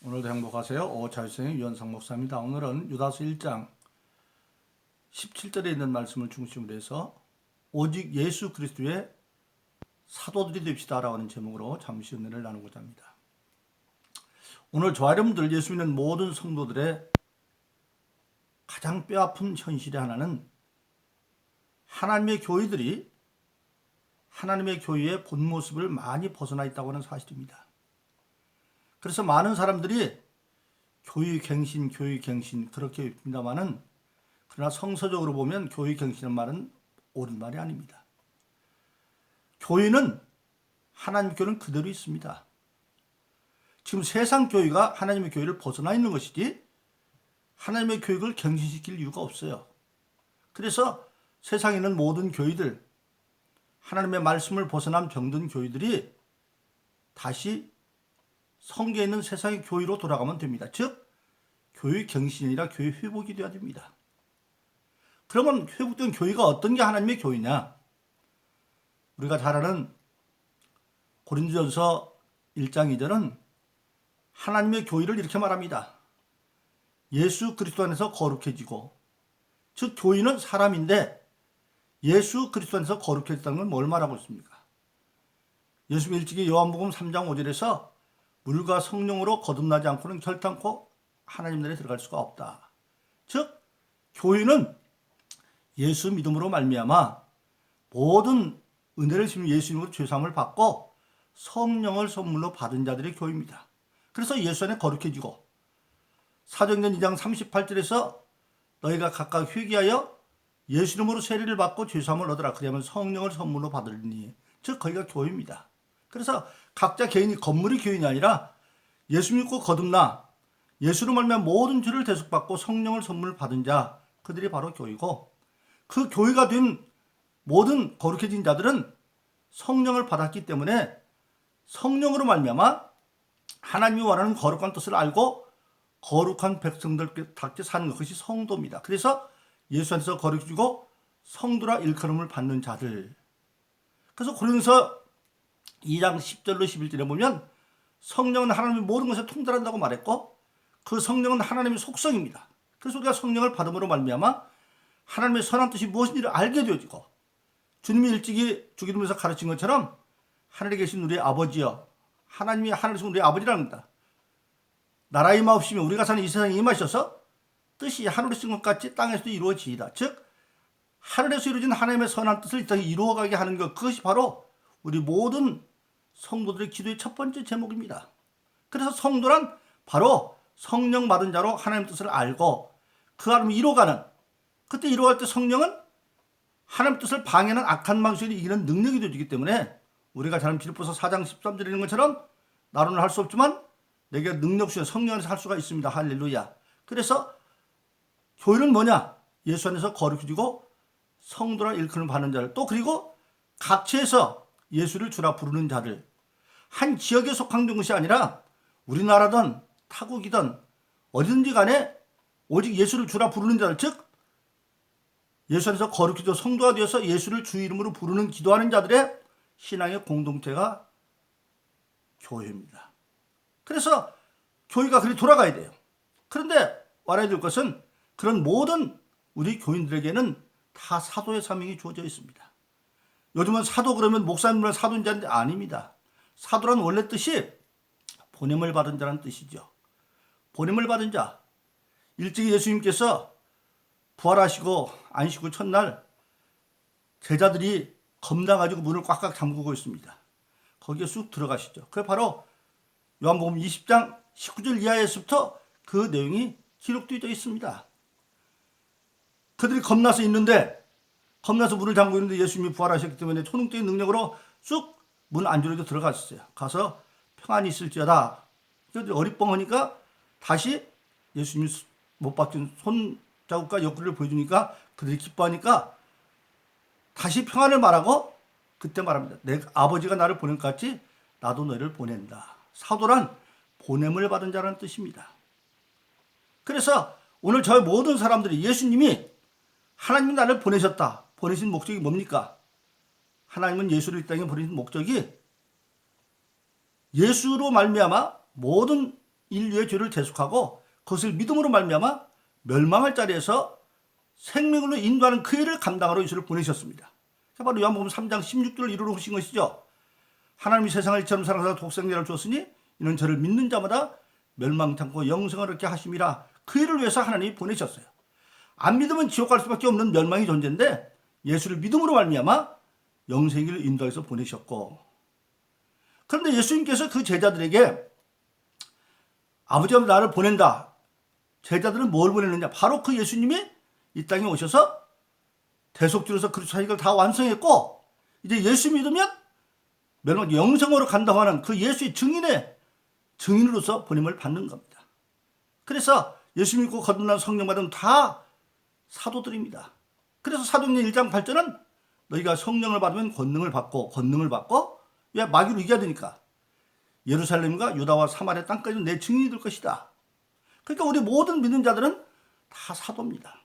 오늘도 행복하세요. 자유성의 유현상 목사입니다. 오늘은 유다서 1장 17절에 있는 말씀을 중심으로 해서 오직 예수 그리스도의 사도들이 됩시다라고 하는 제목으로 잠시 은혜를 나누고자 합니다. 오늘 저와 여러분들 예수 믿는 모든 성도들의 가장 뼈아픈 현실의 하나는 하나님의 교회들이 하나님의 교회의 본 모습을 많이 벗어나 있다고 하는 사실입니다. 그래서 많은 사람들이 교육갱신 그렇게 입니다만은 그러나 성서적으로 보면 교육갱신은 말은 옳은 말이 아닙니다. 교회는 하나님 교회는 그대로 있습니다. 지금 세상 교회가 하나님의 교회를 벗어나 있는 것이지 하나님의 교육을 갱신시킬 이유가 없어요. 그래서 세상에 있는 모든 교회들, 하나님의 말씀을 벗어난 병든 교회들이 다시 성경에 있는 세상의 교회로 돌아가면 됩니다. 즉 교회 갱신이 아니라 교회 회복이 되어야 됩니다. 그러면 회복된 교회가 어떤 게 하나님의 교회냐? 우리가 잘 아는 고린도전서 1장 2절은 하나님의 교회를 이렇게 말합니다. 예수 그리스도 안에서 거룩해지고, 즉 교회는 사람인데 예수 그리스도 안에서 거룩해졌다는 건 뭘 말하고 있습니까? 예수님 일찍이 요한복음 3장 5절에서 물과 성령으로 거듭나지 않고는 결단코 하나님 나라에 들어갈 수가 없다. 즉 교회는 예수 믿음으로 말미암아 모든 은혜를 주신 예수님으로 죄사함을 받고 성령을 선물로 받은 자들의 교회입니다. 그래서 예수 안에 거룩해지고 사도행전 2장 38절에서 너희가 각각 회개하여 예수 이름으로 세례를 받고 죄사함을 얻으라. 그러면 성령을 선물로 받으리니, 즉 거기가 교회입니다. 그래서 각자 개인이 건물이 교인이 아니라 예수 믿고 거듭나 예수로 말미암아 모든 죄를 대속받고 성령을 선물 받은 자, 그들이 바로 교회고, 그 교회가 된 모든 거룩해진 자들은 성령을 받았기 때문에 성령으로 말미암아 하나님이 원하는 거룩한 뜻을 알고 거룩한 백성들답게 사는 것이 성도입니다. 그래서 예수 안에서 거룩해지고 성도라 일컬음을 받는 자들. 그래서 고린도서 2장 10절로 11절에 보면 성령은 하나님의 모든 것에 통달한다고 말했고, 그 성령은 하나님의 속성입니다. 그래서 우리가 성령을 받음으로 말미암아 하나님의 선한 뜻이 무엇인지를 알게 되어지고, 주님이 일찍이 주기도문에서 가르친 것처럼 하늘에 계신 우리의 아버지여, 하나님이 하늘에서 우리의 아버지라는 겁니다. 나라 임하옵시며 우리가 사는 이 세상에 임하셔서 뜻이 하늘에서 이룬 것 같이 땅에서도 이루어지이다. 즉 하늘에서 이루어진 하나님의 선한 뜻을 이 땅에 이루어가게 하는 것, 그것이 바로 우리 모든 성도들의 기도의 첫 번째 제목입니다. 그래서 성도란 바로 성령 받은 자로 하나님의 뜻을 알고 그 하나님을 이루어가는, 그때 이루어갈 때 성령은 하나님의 뜻을 방해하는 악한 방식을 이기는 능력이 되어지기 때문에 우리가 잘 아는 빌립보서 4장 13절에 있는 것처럼 나로는 할 수 없지만 내게 능력 주신 성령 안에서 할 수가 있습니다. 할렐루야. 그래서 교회는 뭐냐? 예수 안에서 거룩해지고 성도라 일컬음을 받는 자들, 또 그리고 각처에서 예수를 주라 부르는 자들, 한 지역에 속한 것이 아니라 우리나라든 타국이든 어디든지 간에 오직 예수를 주라 부르는 자들, 즉 예수 안에서 거룩해져 성도가 되어서 예수를 주 이름으로 부르는 기도하는 자들의 신앙의 공동체가 교회입니다. 그래서 교회가 그리 돌아가야 돼요. 그런데 알아야 될 것은 그런 모든 우리 교인들에게는 다 사도의 사명이 주어져 있습니다. 요즘은 사도 그러면 목사님은 사도인 자인데 아닙니다. 사도란 원래 뜻이 보냄을 받은 자라는 뜻이죠. 보냄을 받은 자. 일찍이 예수님께서 부활하시고 안식구 첫날 제자들이 겁나가지고 문을 꽉꽉 잠그고 있습니다. 거기에 쑥 들어가시죠. 그게 바로 요한복음 20장 19절 이하에서부터 그 내용이 기록되어 있습니다. 그들이 겁나서 있는데, 겁나서 문을 잠그고 있는데 예수님이 부활하셨기 때문에 초능적인 능력으로 쑥 문 안쪽으로 들어갔어요. 가서 평안이 있을지어다. 그들이 어리뻥하니까 다시 예수님이 못 박힌 손자국과 옆구리를 보여주니까 그들이 기뻐하니까 다시 평안을 말하고 그때 말합니다. 내 아버지가 나를 보낸 것 같이 나도 너희를 보낸다. 사도란 보냄을 받은 자라는 뜻입니다. 그래서 오늘 저희 모든 사람들이 예수님이 하나님이 나를 보내셨다. 보내신 목적이 뭡니까? 하나님은 예수를 이 땅에 보내신 목적이 예수로 말미암아 모든 인류의 죄를 대속하고 그것을 믿음으로 말미암아 멸망할 자리에서 생명으로 인도하는 그 일을 감당하러 예수를 보내셨습니다. 바로 요한복음 3장 16절을 이루러 오신 것이죠. 하나님이 세상을 이처럼 사랑하사 독생자를 주었으니 이는 저를 믿는 자마다 멸망치 않고 영생을 얻게 하심이라. 그 일을 위해서 하나님이 보내셨어요. 안 믿으면 지옥 갈 수밖에 없는 멸망의 존재인데 예수를 믿음으로 말미암아 영생을 인도해서 보내셨고, 그런데 예수님께서 그 제자들에게 아버지가 나를 보낸다. 제자들은 뭘 보냈느냐? 바로 그 예수님이 이 땅에 오셔서 대속주로서 그리스도의 이걸 다 완성했고, 이제 예수 믿으면 멸망 영생으로 간다고 하는 그 예수의 증인으로서 보냄을 받는 겁니다. 그래서 예수 믿고 거듭난 성령 받으면 다 사도들입니다. 그래서 사도행전 1장 8절은 너희가 성령을 받으면 권능을 받고 왜 마귀를 이겨야 되니까 예루살렘과 유다와 사마리아 땅까지 내 증인이 될 것이다. 그러니까 우리 모든 믿는 자들은 다 사도입니다.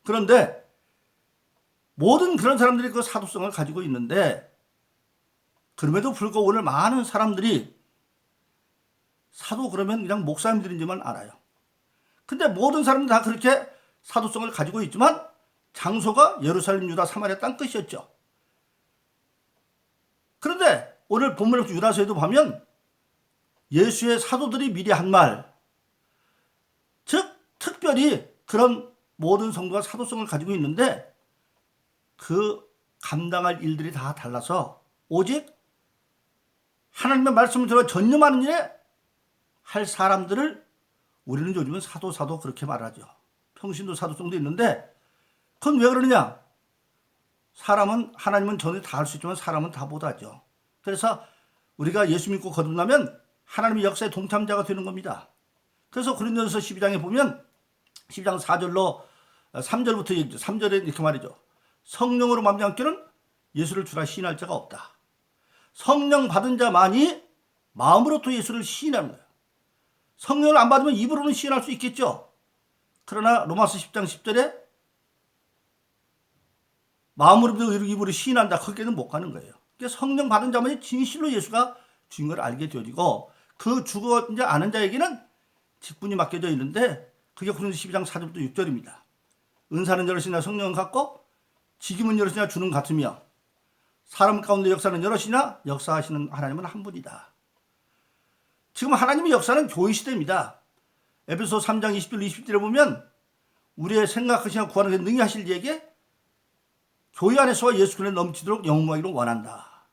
그런데 모든 그런 사람들이 그 사도성을 가지고 있는데, 그럼에도 불구하고 오늘 많은 사람들이 사도 그러면 그냥 목사님들인지만 알아요. 근데 모든 사람들 다 그렇게 사도성을 가지고 있지만 장소가 예루살렘, 유다, 사마리아 땅끝이었죠. 그런데 오늘 본문의 유다서에도 보면 예수의 사도들이 미리 한 말, 즉 특별히 그런 모든 성도가 사도성을 가지고 있는데 그 감당할 일들이 다 달라서 오직 하나님의 말씀을 들어 전념하는 일에 할 사람들을 우리는 요즘은 사도 그렇게 말하죠. 평신도 사도성도 있는데 그건 왜 그러느냐? 사람은 하나님은 전에 다 할 수 있지만 사람은 다 못하죠. 그래서 우리가 예수 믿고 거듭나면 하나님의 역사의 동참자가 되는 겁니다. 그래서 고린도전서 12장에 보면 12장 4절로 3절부터 얘기죠. 3절에 이렇게 말이죠. 성령으로 말미암기는 예수를 주라 시인할 자가 없다. 성령 받은 자만이 마음으로 또 예수를 시인하는 거예요. 성령을 안 받으면 입으로는 시인할 수 있겠죠. 그러나 로마서 10장 10절에 마음으로 믿고 입으로 시인한다. 거기에는 못 가는 거예요. 그러니까 성령 받은 자만이 진실로 예수가 주인 걸 알게 되어지고, 그 죽어 이제 아는 자에게는 직분이 맡겨져 있는데 그게 고린도서 12장 4절부터 6절입니다. 은사는 여럿이나 성령은 같고 직임은 여럿이나 주는 같으며 사람 가운데 역사는 여럿이나 역사하시는 하나님은 한 분이다. 지금 하나님의 역사는 교회 시대입니다. 에베소 3장 20절 20절에 보면 우리의 생각하시나 구하는 게 능히 하실 이에게 교회 안에서 예수 그리스도에 넘치도록 영광하기를 원한다.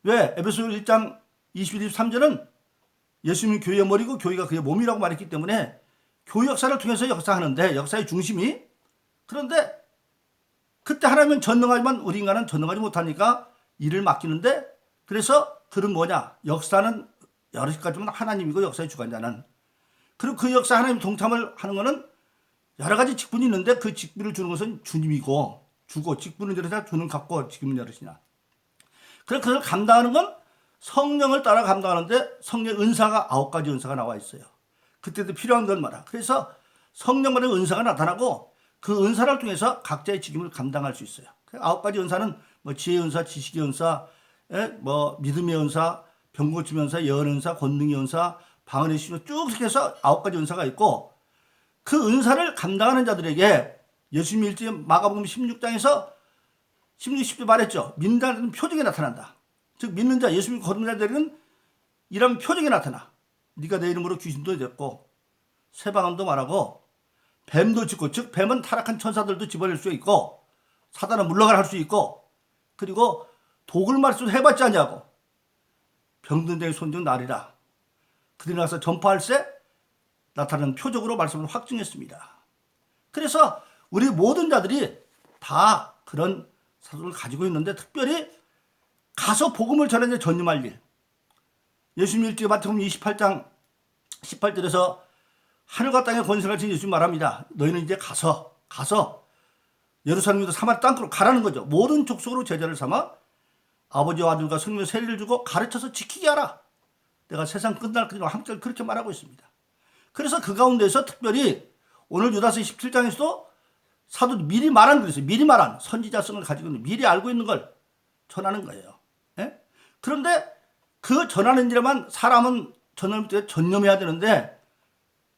왜? 에베소 1장 21, 23절은 예수님이 교회의 머리고 교회가 그의 몸이라고 말했기 때문에 교회 역사를 통해서 역사하는데 역사의 중심이, 그런데 그때 하나님은 전능하지만 우리 인간은 전능하지 못하니까 일을 맡기는데, 그래서 그는 뭐냐? 역사는 여러 가지면 하나님이고 역사의 주관자는, 그리고 그 역사 하나님 동참을 하는 것은 여러 가지 직분이 있는데 그 직분을 주는 것은 주님이고, 주고 직분은 여럿이나 주는 같고 직분은 여럿이나. 그래서 그걸 감당하는 건 성령을 따라 감당하는데 성령 은사가 9가지 은사가 나와 있어요. 그때도 필요한 건 뭐라. 그래서 성령만의 은사가 나타나고 그 은사를 통해서 각자의 직임을 감당할 수 있어요. 9가지 은사는 뭐 지혜의 은사, 지식의 은사, 뭐 믿음의 은사, 병 고침의 은사, 예언의 은사, 권능의 은사, 방언의 신호, 쭉 이렇게 해서 9가지 은사가 있고, 그 은사를 감당하는 자들에게 예수님이 일찍 마가복음 16장에서 16, 10절 말했죠. 믿는 자는 표적이 나타난다. 즉 믿는 자, 예수님 거듭난 자들은 이런 표적이 나타나. 네가 내 이름으로 귀신도 냈고 세방언도 말하고 뱀도 짚고, 즉 뱀은 타락한 천사들도 집어낼 수 있고 사단은 물러가라 할 수 있고, 그리고 독을 말수 해봤지 않냐고 병든 자의 손등 나리라. 그들이 나서 전파할세 나타나는 표적으로 말씀을 확증했습니다. 그래서 우리 모든 자들이 다 그런 사도를 가지고 있는데 특별히 가서 복음을 전하는 전념할 일. 예수님 일찍 마태복음 28장 18절에서 하늘과 땅의 권세를 가진 예수님 말합니다. 너희는 이제 가서 예루살렘과 사마리아 땅으로 가라는 거죠. 모든 족속으로 제자를 삼아 아버지와 아들과 성령의 세례를 주고 가르쳐서 지키게 하라. 내가 세상 끝날까지 함께 그렇게 말하고 있습니다. 그래서 그 가운데서 특별히 오늘 유다서 17장에서도 사도들이 미리 말한 거 있어요. 미리 말한 선지자성을 가지고 있는, 미리 알고 있는 걸 전하는 거예요. 예? 그런데 그 전하는 일에만 사람은 전념해야 되는데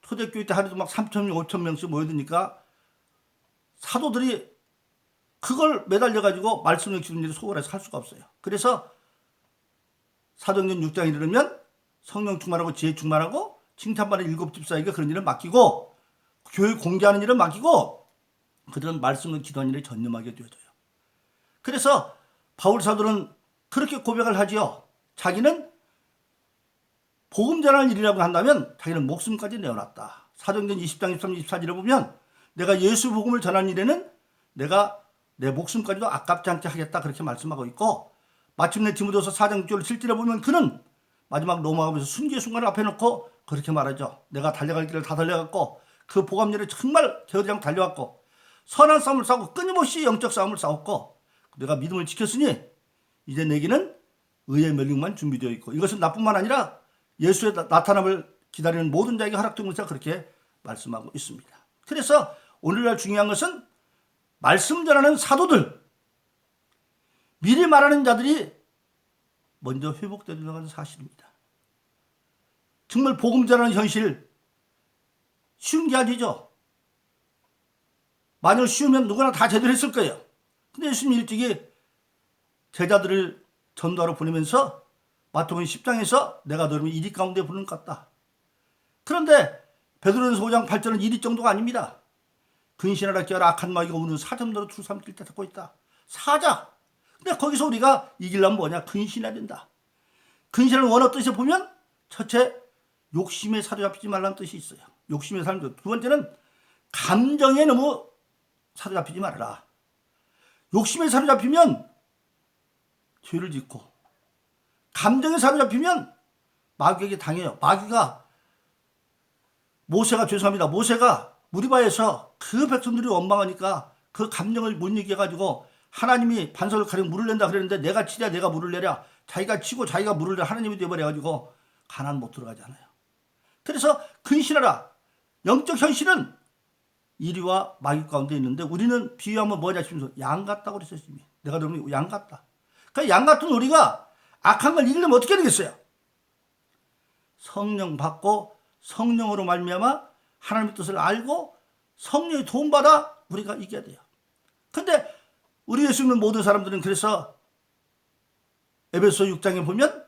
초대교회 때 하루도 막 3,000명, 5,000명씩 모여드니까 사도들이 그걸 매달려가지고 말씀을 주는 일을 소홀해서 할 수가 없어요. 그래서 사도행전 6장에 이르면 성령 충만하고 지혜 충만하고 칭찬받는 7 집사에게 그런 일을 맡기고 교회 공개하는 일을 맡기고 그들은 말씀을 기도하는 일에 전념하게 되어져요. 그래서 바울 사도는 그렇게 고백을 하지요. 자기는 복음 전하는 일이라고 한다면 자기는 목숨까지 내어놨다. 사도행전 20장 23, 24절에 보면 내가 예수 복음을 전하는 일에는 내가 내 목숨까지도 아깝지 않게 하겠다 그렇게 말씀하고 있고 마침내 디모데후서 4장 6절 7절에 보면 그는 마지막 로마가면서 순교의 순간을 앞에 놓고 그렇게 말하죠. 내가 달려갈 길을 다 달려갔고 그 복음열에 정말 게으르지 않고 달려왔고 선한 싸움을 싸우고 끊임없이 영적 싸움을 싸웠고 내가 믿음을 지켰으니 이제 내게는 의의 멸류관만 준비되어 있고 이것은 나뿐만 아니라 예수의 나타남을 기다리는 모든 자에게 허락된 것이라 그렇게 말씀하고 있습니다. 그래서 오늘날 중요한 것은 말씀 전하는 사도들, 미리 말하는 자들이 먼저 회복되는 사실입니다. 정말 복음 전하는 현실 쉬운 게 아니죠. 만약 쉬우면 누구나 다 제대로 했을 거예요. 근데 예수님이 일찍이 제자들을 전도하러 보내면서 마태복음 10장에서 내가 너를 이리 가운데 부르는 것 같다. 그런데 베드로전서 5장 8절은 이리 정도가 아닙니다. 근신하라 깨어라 악한 마귀가 우는 사자들로 둘삼킬 때 듣고 있다. 사자. 근데 거기서 우리가 이기려면 뭐냐? 근신해야 된다. 근신하는 원어 뜻에 보면 첫째 욕심에 사로잡히지 말라는 뜻이 있어요. 욕심에 사로잡히지. 두 번째는 감정에 너무 사로잡히지 말아라. 욕심에 사로잡히면 죄를 짓고 감정에 사로잡히면 마귀에게 당해요. 마귀가 모세가 무리바에서 그 백성들이 원망하니까 그 감정을 못 이겨가지고 하나님이 반석을 가리고 물을 낸다 그랬는데 내가 치랴 내가 물을 내랴 자기가 치고 자기가 물을 내라 하나님이 되어버려가지고 가나안 못 들어가잖아요. 그래서 근신하라. 영적 현실은 이리와 마귀 가운데 있는데 우리는 비유하면 뭐냐 싶으면서 양 같다고 그랬어요. 내가 그러면 양 같다. 그러니까 양 같은 우리가 악한 걸 이기려면 어떻게 되겠어요? 성령 받고 성령으로 말미암아 하나님의 뜻을 알고 성령의 도움받아 우리가 이겨야 돼요. 근데 우리 예수 믿는 모든 사람들은 그래서 에베소 6장에 보면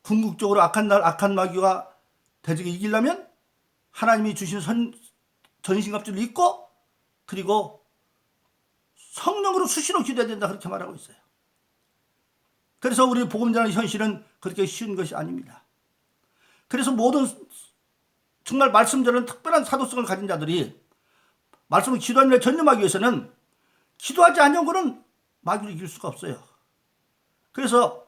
궁극적으로 악한 마귀와 대적에 이기려면 하나님이 주신 전신갑주를 입고 그리고 성령으로 수시로 기도해야 된다 그렇게 말하고 있어요. 그래서 우리 복음 전하는 현실은 그렇게 쉬운 것이 아닙니다. 그래서 모든 정말 말씀 전하는 특별한 사도성을 가진 자들이 말씀을 기도하는 일에 전념하기 위해서는 기도하지 않으면 마귀를 이길 수가 없어요. 그래서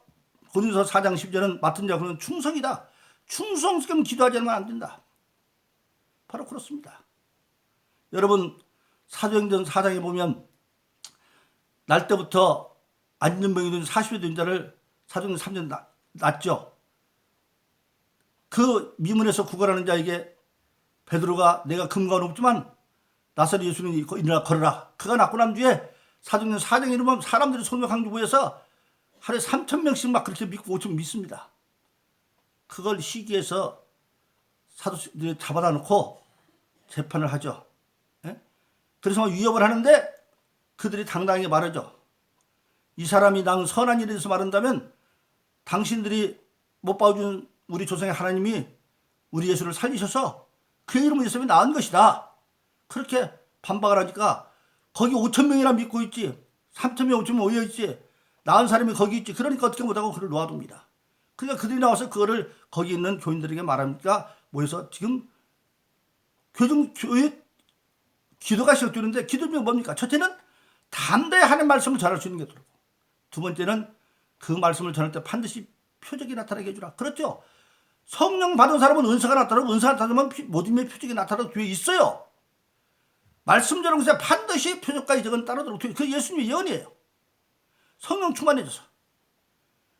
고린도서 4장 10절은 맡은 자는 충성이다. 충성스럽게 기도하지 않으면 안 된다. 바로 그렇습니다. 여러분 사도행전 4장에 보면 날 때부터 안전병이든 40여 된 자를 사도행전 3장 낳죠. 그 미문에서 구걸하는 자에게 베드로가 내가 금과 높지만 나사렛 예수는 일어나 걸어라. 그가 낳고 난 뒤에 사도행전 4장에 이르면 사람들이 소명 강조 보여서 하루에 3,000명씩 막 그렇게 믿고 5,000명 믿습니다. 그걸 시기해서 사도들이 잡아다 놓고 재판을 하죠. 예? 그래서 위협을 하는데 그들이 당당하게 말하죠. 이 사람이 난 선한 일에 대해서 말한다면 당신들이 못 봐준 우리 조상의 하나님이 우리 예수를 살리셔서 그의 이름으로 예수님이 나은 것이다. 그렇게 반박을 하니까 거기 5,000명이나 믿고 있지. 3,000명, 5,000명 모여 있지. 나은 사람이 거기 있지. 그러니까 어떻게 못하고 그를 놓아둡니다. 그러니까 그들이 나와서 그거를 거기 있는 교인들에게 말하니까 모여서 지금 교회 기도가 시작되는데 기도는 뭡니까? 첫째는 담대히 하나님 말씀을 전할 수 있는 게 들고 두 번째는 그 말씀을 전할 때 반드시 표적이 나타나게 해주라. 그렇죠? 성령 받은 사람은 은사가 나타나고 은사가 나타나면 모든 표적이 나타나도 뒤에 있어요. 말씀 전하는 것에 반드시 표적과 이적은 따르도록 그 예수님의 예언이에요. 성령 충만해져서.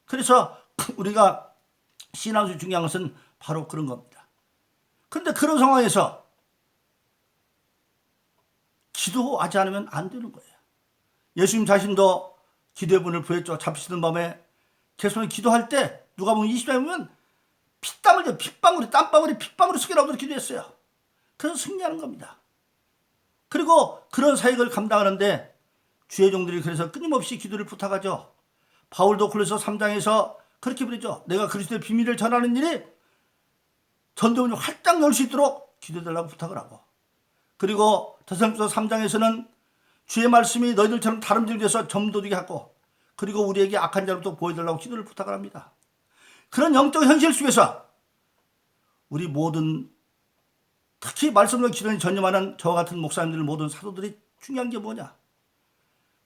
그래서 우리가 신앙에서 중요한 것은 바로 그런 겁니다. 그런데 그런 상황에서 기도하지 않으면 안 되는 거예요. 예수님 자신도 기도의 분을 부했죠. 잡히시는 밤에 개손이 기도할 때 누가 보면 20장에 보면 피땀 흘려 핏방울이 땀방울이 핏방울이 섞여 나오도록 기도했어요. 그래서 승리하는 겁니다. 그리고 그런 사역을 감당하는데 주의 종들이 그래서 끊임없이 기도를 부탁하죠. 바울도 골로새 3장에서 그렇게 부르죠. 내가 그리스도의 비밀을 전하는 일이 전도문이 활짝 열 수 있도록 기도해달라고 부탁을 하고, 그리고 데살로니가서 3장에서는 주의 말씀이 너희들처럼 다름질을 위해서 점도되게 하고, 그리고 우리에게 악한 자로부터 보여달라고 기도를 부탁을 합니다. 그런 영적 현실 속에서 우리 모든, 특히 말씀으로 기도에 전념하는 저와 같은 목사님들 모든 사도들이 중요한 게 뭐냐?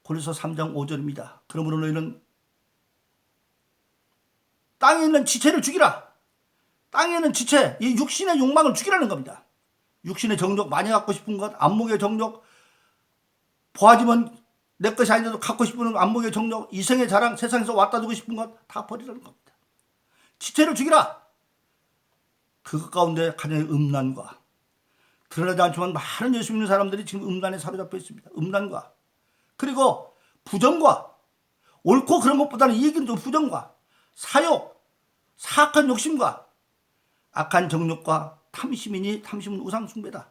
골로새 3장 5절입니다. 그러므로 너희는 땅에 있는 지체를 죽이라. 땅에 있는 지체, 이 육신의 욕망을 죽이라는 겁니다. 육신의 정욕, 많이 갖고 싶은 것, 안목의 정욕, 보아지면 내 것이 아닌데도 갖고 싶은 안목의 정욕, 이생의 자랑, 세상에서 왔다 두고 싶은 것 다 버리라는 겁니다. 지체를 죽이라. 그것 가운데 가정의 음란과, 드러나지 않지만 많은 예수 믿는 사람들이 지금 음란에 사로잡혀 있습니다. 음란과, 그리고 부정과, 옳고 그런 것보다는 이익은 좀 부정과, 사욕, 사악한 욕심과, 악한 정욕과 탐심이니 탐심은 우상 숭배다.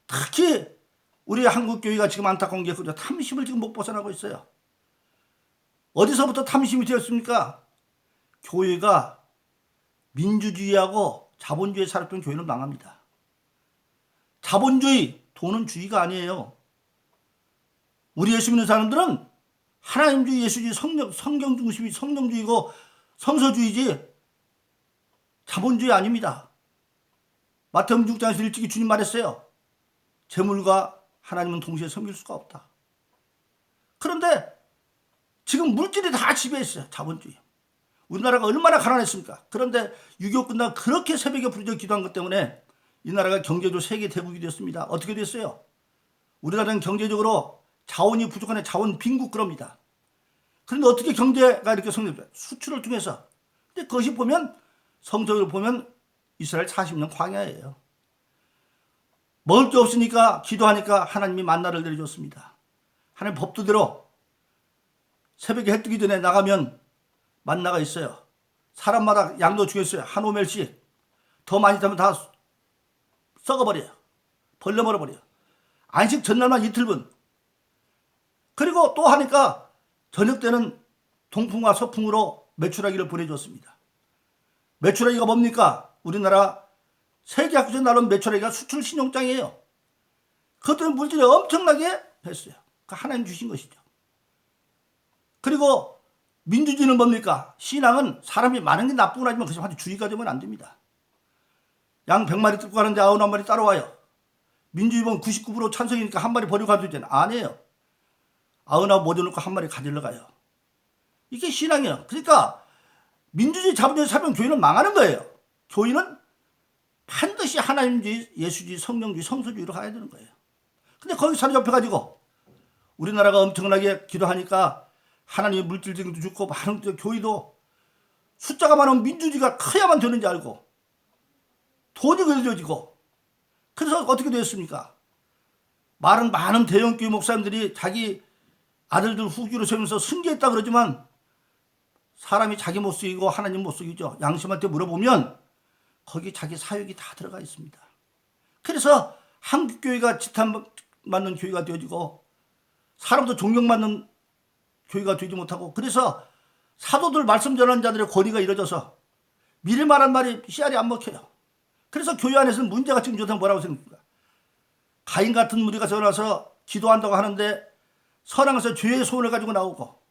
특히 우리 한국 교회가 지금 안타까운 게 그죠. 탐심을 지금 못 벗어나고 있어요. 어디서부터 탐심이 되었습니까? 교회가 민주주의하고 자본주의에 살았던 교회는 망합니다. 자본주의, 돈은 주의가 아니에요. 우리 예수 믿는 사람들은 하나님주의, 예수주의, 성경 중심이 성령주의고 성서주의지 자본주의 아닙니다. 마태복음 6장에서 일찍이 주님 말했어요. 재물과 하나님은 동시에 섬길 수가 없다. 그런데 지금 물질이 다 지배했어요. 자본주의. 우리나라가 얼마나 가난했습니까? 그런데 6.25 끝나고 그렇게 새벽에 부르짖어 기도한 것 때문에 이 나라가 경제적으로 세계 대국이 되었습니다. 어떻게 됐어요? 우리나라는 경제적으로 자원이 부족한 자원 빈국 그럽니다. 그런데 어떻게 경제가 이렇게 성립돼요? 수출을 통해서. 근데 그것이 보면 성적으로 보면 이스라엘 40년 광야예요. 먹을 게 없으니까 기도하니까 하나님이 만나를 내려줬습니다. 하나님 법도대로 새벽에 해 뜨기 전에 나가면 만나가 있어요. 사람마다 양도 주겠어요. 한 오멜씩. 더 많이 타면 다 썩어버려요. 벌레버려버려요. 안식 전날만 이틀분. 그리고 또 하니까 저녁 때는 동풍과 서풍으로 메추라기를 보내줬습니다. 메추라기가 뭡니까? 우리나라 세계학교에서 나온 메추라기가 수출 신용장이에요. 그것 때문에 물질이 엄청나게 했어요. 그 하나님 주신 것이죠. 그리고 민주주의는 뭡니까? 신앙은 사람이 많은 게 나쁘긴 하지만 그것이 주의가 되면 안 됩니다. 양 100마리 뜯고 가는데 91마리 따라와요. 민주주의는 99% 찬성이니까 한 마리 버리고 가도 되잖아요. 아니에요. 99 모셔놓고 한 마리 가지러 가요. 이게 신앙이에요. 그러니까 민주주의, 자본주의 살면 교회는 망하는 거예요. 교회는 반드시 하나님주의, 예수주의, 성령주의, 성서주의로 가야 되는 거예요. 근데 거기 사로잡혀가지고 우리나라가 엄청나게 기도하니까 하나님의 물질적인 좋고 많은 교회도 숫자가 많은 민주주의가 커야만 되는지 알고 돈이 그려지고, 그래서 어떻게 되었습니까? 많은 대형교회 목사님들이 자기 아들들 후기로 세우면서 승계했다 그러지만 사람이 자기 못 쓰이고 하나님 못 쓰이죠. 양심한테 물어보면 거기 자기 사역이 다 들어가 있습니다. 그래서 한국교회가 지탄받는 교회가 되어지고 사람도 존경받는 교회가 되지 못하고, 그래서 사도들 말씀 전하는 자들의 권위가 이루어져서 미리 말한 말이 씨알이 안 먹혀요. 그래서 교회 안에서는 문제가 지금 좋다면 뭐라고 생각합니까? 가인 같은 무리가 전화서 기도한다고 하는데 선악에서 죄의 소원을 가지고 나오고,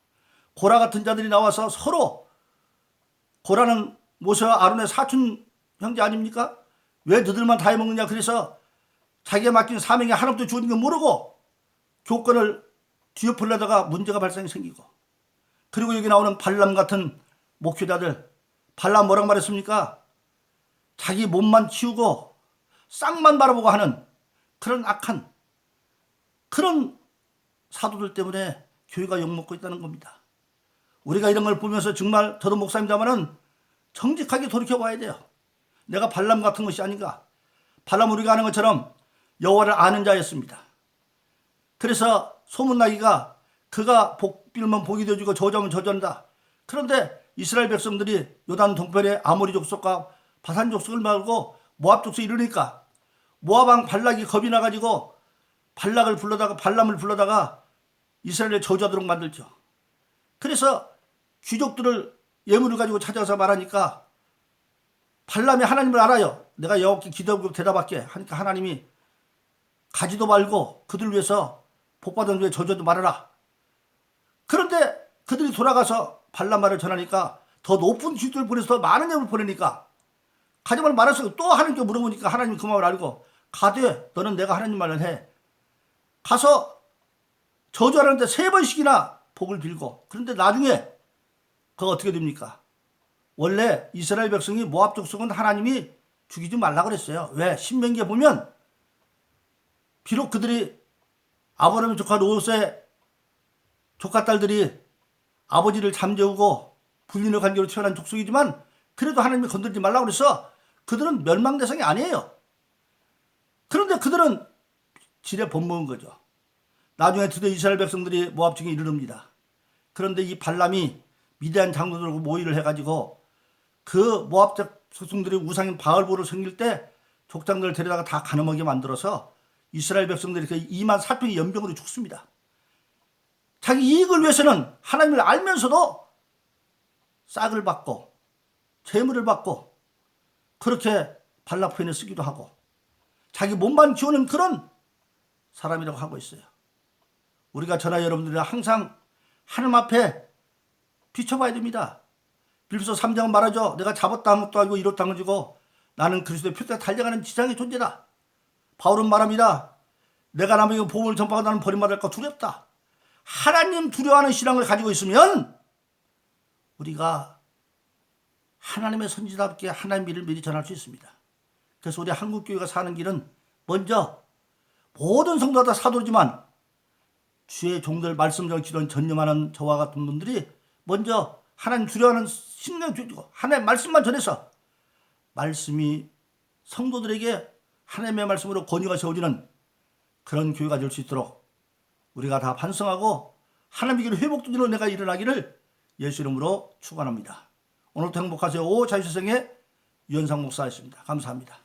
고라 같은 자들이 나와서 서로, 고라는 모세와 아론의 사촌 형제 아닙니까? 왜 너들만 다 해먹느냐? 그래서 자기가 맡긴 사명이 하나님도 주어진 거 모르고 교권을 뒤엎으려다가 문제가 발생이 생기고, 그리고 여기 나오는 발람 같은 목회자들, 발람 뭐라고 말했습니까? 자기 몸만 키우고 쌍만 바라보고 하는 그런 악한 그런 사도들 때문에 교회가 욕먹고 있다는 겁니다. 우리가 이런 걸 보면서 정말 저도 목사입니다마는 정직하게 돌이켜봐야 돼요. 내가 발람 같은 것이 아닌가. 발람 우리가 아는 것처럼 여호와를 아는 자였습니다. 그래서 소문나기가 그가 복 빌면 복이 되어지고 저주하면 저주한다. 그런데 이스라엘 백성들이 요단 동편에 아모리 족속과 바산 족속을 말고 모압 족속이 이르니까 모압 왕 발락이 겁이 나가지고 발람을 불러다가 이스라엘을 저주하도록 만들죠. 그래서 귀족들을 예물을 가지고 찾아서 말하니까 발람이 하나님을 알아요. 내가 여호와께 기도하고 대답할게 하니까 하나님이 가지도 말고 그들 위해서 복받은 후에 저주하지 말아라. 그런데 그들이 돌아가서 발람 말을 전하니까 더 높은 귀족들을 보내서 더 많은 예물을 보내니까 가지 말아서 또 하나님께 물어보니까 하나님이 그 마음을 알고 가되 너는 내가 하나님 말을 해. 가서 저주하는데 3번씩이나 복을 빌고 그런데 나중에 그거 어떻게 됩니까? 원래 이스라엘 백성이 모압 족속은 하나님이 죽이지 말라고 그랬어요. 왜? 신명기에 보면 비록 그들이 아브라함의 조카 롯의 조카 딸들이 아버지를 잠재우고 불륜의 관계로 태어난 족속이지만 그래도 하나님이 건들지 말라고 그래서 그들은 멸망 대상이 아니에요. 그런데 그들은 지레 법먹은 거죠. 나중에 드디어 이스라엘 백성들이 모압 중에 이르릅니다. 그런데 이 발람이 미디안 장로들하고 모의를 해가지고 그 모압 백성들이 우상인 바알보를 섬길 때 족장들을 데려다가 다 가늠하게 만들어서 이스라엘 백성들이 2만 4천이 연병으로 죽습니다. 자기 이익을 위해서는 하나님을 알면서도 싹을 받고 재물을 받고 그렇게 발락 표현을 쓰기도 하고 자기 몸만 키우는 그런 사람이라고 하고 있어요. 우리가 저나 여러분들이 항상 하나님 앞에 비춰봐야 됩니다. 빌립보서 3장은 말하죠. 내가 잡았다 한 것도 아니고 이렇다 한 것이고 나는 그리스도의 표대에 달려가는 지장의 존재다. 바울은 말합니다. 내가 남에게 복음을 전파하고 나는 버림받을까 두렵다. 하나님 두려워하는 신앙을 가지고 있으면 우리가 하나님의 선지답게 하나님의 일을 미리 전할 수 있습니다. 그래서 우리 한국교회가 사는 길은 먼저 모든 성도가 다 사도지만 주의 종들 말씀을 기도한 전념하는 저와 같은 분들이 먼저 하나님 두려워하는 신앙을 주고 하나님의 말씀만 전해서 말씀이 성도들에게 하나님의 말씀으로 권위가 세워지는 그런 교회가 될 수 있도록 우리가 다 반성하고 하나님의 길을 회복되는 은혜가 일어나기를 예수 이름으로 축원합니다. 오늘도 행복하세요. 오 자유세상의 유현상 목사였습니다. 감사합니다.